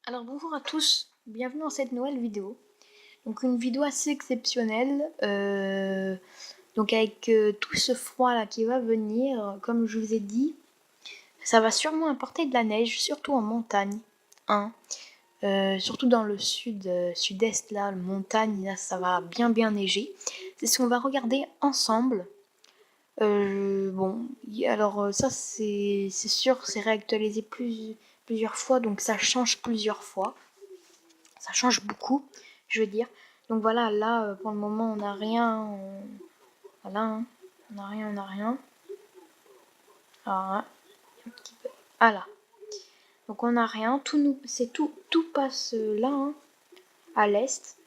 Alors bonjour à tous, bienvenue dans cette nouvelle vidéo. Donc une vidéo assez exceptionnelle, donc avec tout ce froid là qui va venir, comme je vous ai dit, ça va sûrement apporter de la neige, surtout en montagne, hein. Surtout dans le sud-est là, la montagne, là ça va bien neiger. C'est ce qu'on va regarder ensemble. Alors ça c'est sûr, c'est réactualisé plusieurs fois, donc ça change plusieurs fois. Ça change beaucoup, je veux dire. Donc voilà, là, pour le moment, on n'a rien. Voilà, hein. On n'a rien. Alors, là, un petit peu. Ah là. Donc on n'a rien. Tout passe là, hein, à l'est.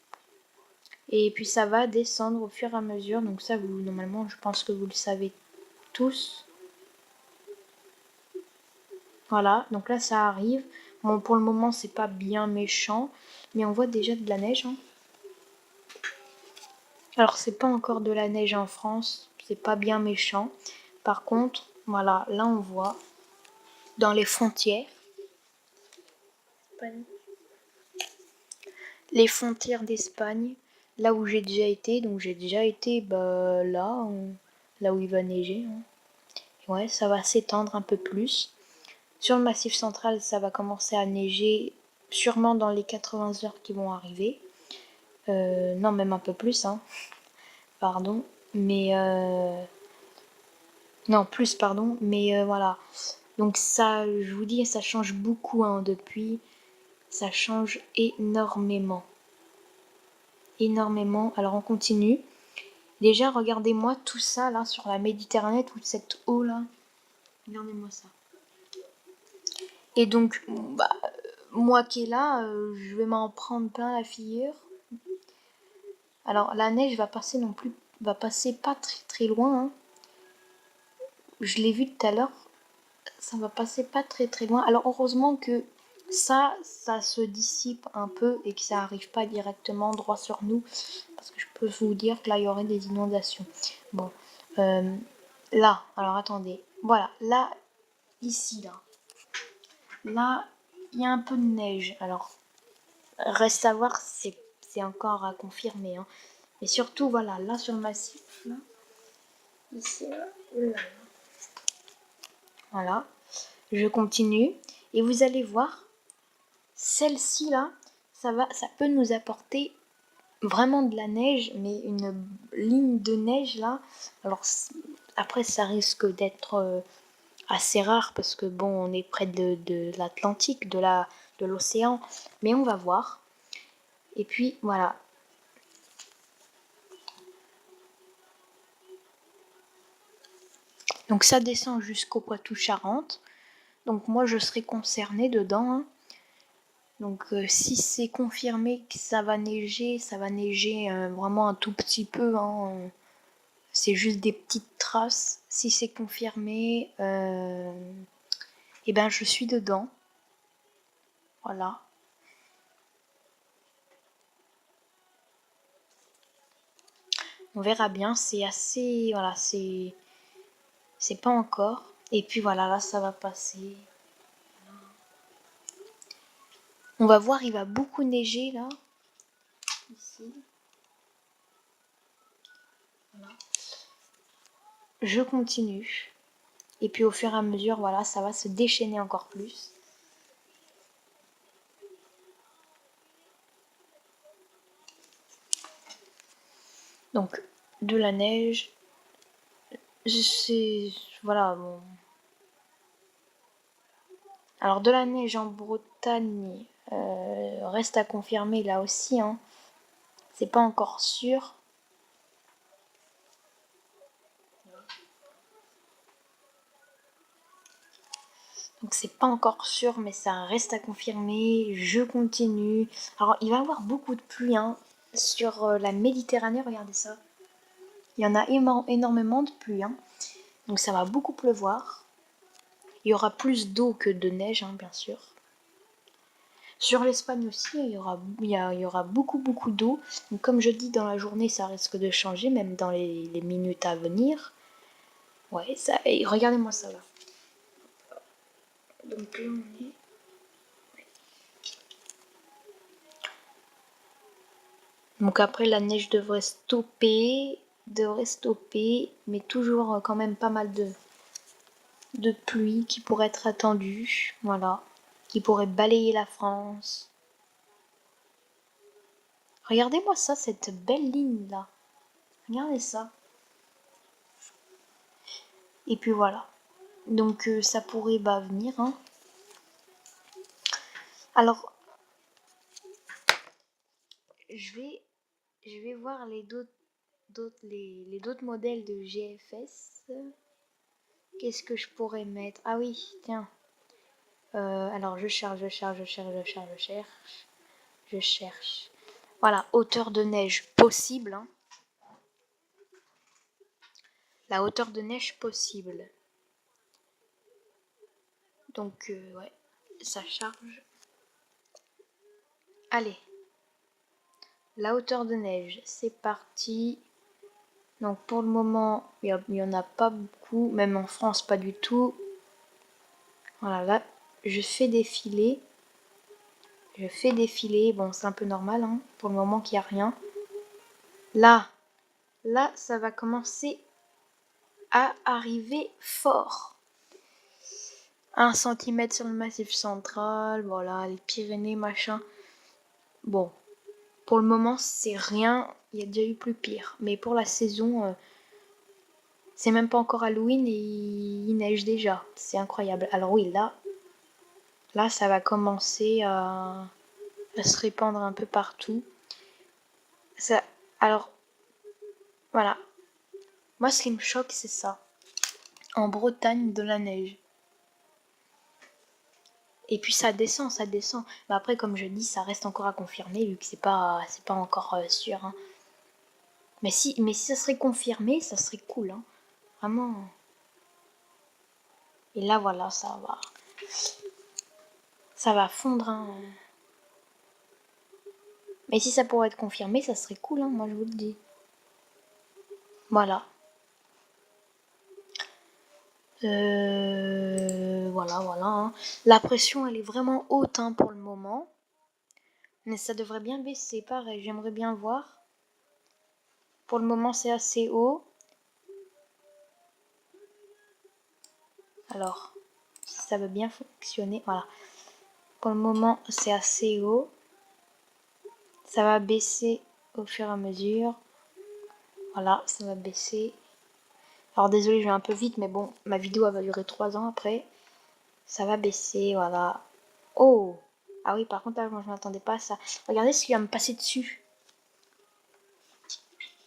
Et puis ça va descendre au fur et à mesure. Donc ça, normalement, je pense que vous le savez tous. Voilà, donc là, ça arrive. Bon, pour le moment, c'est pas bien méchant. Mais on voit déjà de la neige, hein. Alors c'est pas encore de la neige en France, c'est pas bien méchant. Par contre, voilà, là on voit dans les frontières d'Espagne, là où j'ai déjà été, donc j'ai déjà été là où il va neiger, hein. Ouais, ça va s'étendre un peu plus. Sur le Massif central, ça va commencer à neiger sûrement dans les 80 heures qui vont arriver. Non, même un peu plus, hein. Pardon. Mais non, plus, pardon. Mais voilà. Donc ça, je vous dis, ça change beaucoup, hein, depuis. Ça change énormément. Énormément. Alors on continue. Déjà, regardez-moi tout ça, là, sur la Méditerranée, toute cette eau, là. Regardez-moi ça. Et donc, moi qui est là, je vais m'en prendre plein la figure. Alors, la neige va passer pas très loin, hein. Je l'ai vu tout à l'heure. Ça va passer pas très loin. Alors, heureusement que ça se dissipe un peu et que ça arrive pas directement droit sur nous, parce que je peux vous dire que là il y aurait des inondations. Bon, là, alors attendez, voilà, là, ici, là, il y a un peu de neige. Alors, reste à voir, c'est encore à confirmer, hein. Mais surtout, voilà, là sur le massif, là, ici, là. Voilà, je continue et vous allez voir. Celle-ci là, ça peut nous apporter vraiment de la neige, mais une ligne de neige là. Alors après ça risque d'être assez rare parce que bon, on est près de l'Atlantique, de l'océan, mais on va voir. Et puis voilà. Donc ça descend jusqu'au Poitou-Charentes. Donc moi je serai concernée dedans, hein. Donc si c'est confirmé que ça va neiger vraiment un tout petit peu, hein. C'est juste des petites traces. Si c'est confirmé, et ben je suis dedans. Voilà. On verra bien. C'est assez, voilà, c'est pas encore. Et puis voilà, là ça va passer. On va voir, il va beaucoup neiger là. Ici. Voilà. Je continue. Et puis au fur et à mesure, voilà, ça va se déchaîner encore plus. Donc de la neige. Voilà, bon. Alors de la neige en Bretagne, reste à confirmer là aussi, hein. C'est pas encore sûr. Donc c'est pas encore sûr, mais ça reste à confirmer. Je continue. Alors il va y avoir beaucoup de pluie, hein, sur la Méditerranée, regardez ça. Il y en a énormément de pluie, hein. Donc ça va beaucoup pleuvoir. Il y aura plus d'eau que de neige, hein, bien sûr. Sur l'Espagne aussi, il y aura beaucoup d'eau. Donc comme je dis, dans la journée, ça risque de changer, même dans les minutes à venir. Ouais, ça. Et regardez-moi ça là. Donc là, on est. Donc après la neige devrait stopper, mais toujours quand même pas mal de pluie qui pourrait être attendue, voilà, qui pourrait balayer la France. Regardez-moi ça, cette belle ligne là. Regardez ça. Et puis voilà. Donc ça pourrait venir. Hein. Alors, je vais voir les d'autres modèles de GFS. Qu'est-ce que je pourrais mettre? Ah oui, tiens. Alors je cherche. Voilà, hauteur de neige possible. Hein. La hauteur de neige possible. Donc ouais, ça charge. Allez. La hauteur de neige, c'est parti. Donc pour le moment, il n'y en a pas beaucoup, même en France pas du tout. Voilà, là, je fais défiler. Bon, c'est un peu normal, hein, pour le moment qu'il n'y a rien. Là, ça va commencer à arriver fort. 1 cm sur le massif central, voilà, les Pyrénées, machin. Bon, pour le moment, c'est rien. Il y a déjà eu plus pire. Mais pour la saison, c'est même pas encore Halloween et il neige déjà. C'est incroyable. Alors oui, là, ça va commencer à se répandre un peu partout. Ça, alors, voilà. Moi, ce qui me choque, c'est ça. En Bretagne, de la neige. Et puis ça descend. Mais après, comme je dis, ça reste encore à confirmer, vu que c'est pas encore sûr. Hein. Mais si ça serait confirmé, ça serait cool. Hein. Vraiment. Et là, voilà, ça va fondre. Hein. Mais si ça pourrait être confirmé, ça serait cool, hein, moi je vous le dis. Voilà. Voilà. Hein. La pression, elle est vraiment haute hein, pour le moment. Mais ça devrait bien baisser, pareil, j'aimerais bien voir. Pour le moment, c'est assez haut. Alors, si ça veut bien fonctionner, voilà. Pour le moment, c'est assez haut. Ça va baisser au fur et à mesure. Voilà, ça va baisser. Alors désolé, je vais un peu vite, mais bon, ma vidéo elle va durer 3 ans après. Ça va baisser, voilà. Oh! Ah oui, par contre, là, moi, je m'attendais pas à ça. Regardez ce qui va me passer dessus.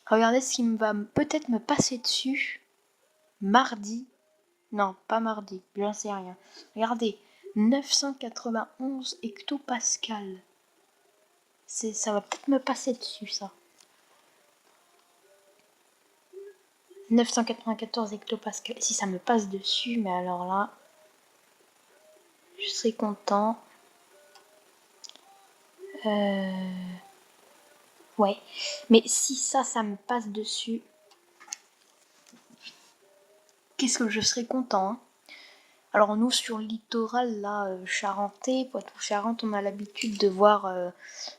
Regardez ce qui va peut-être me passer dessus. Mardi. Non, pas mardi, j'en sais rien. Regardez, 991 hectopascal. Ça va peut-être me passer dessus, ça. 994 hectopascal. Si ça me passe dessus, mais alors là, je serai content. Ouais. Mais si ça me passe dessus, qu'est-ce que je serais content. Hein. Alors nous, sur le littoral, là, charentais, Poitou-Charentes, on a l'habitude de voir,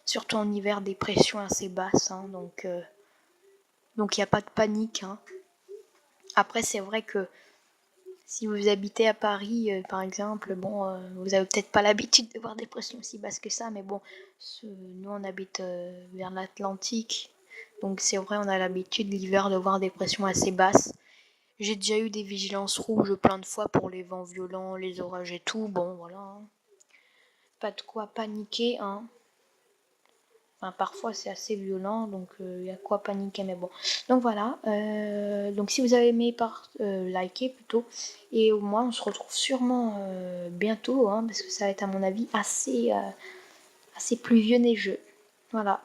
surtout en hiver, des pressions assez basses. Hein, donc il n'y a pas de panique. Hein. Après, c'est vrai que si vous habitez à Paris, par exemple, bon, vous avez peut-être pas l'habitude de voir des pressions aussi basses que ça, mais bon, nous on habite vers l'Atlantique, donc c'est vrai, on a l'habitude l'hiver de voir des pressions assez basses. J'ai déjà eu des vigilances rouges plein de fois pour les vents violents, les orages et tout, bon voilà. Hein. Pas de quoi paniquer, hein. Enfin, parfois c'est assez violent, donc il y a quoi paniquer, mais bon. Donc voilà, donc si vous avez aimé, likez plutôt. Et moi, on se retrouve sûrement bientôt, hein, parce que ça va être à mon avis assez pluvieux neigeux. Voilà.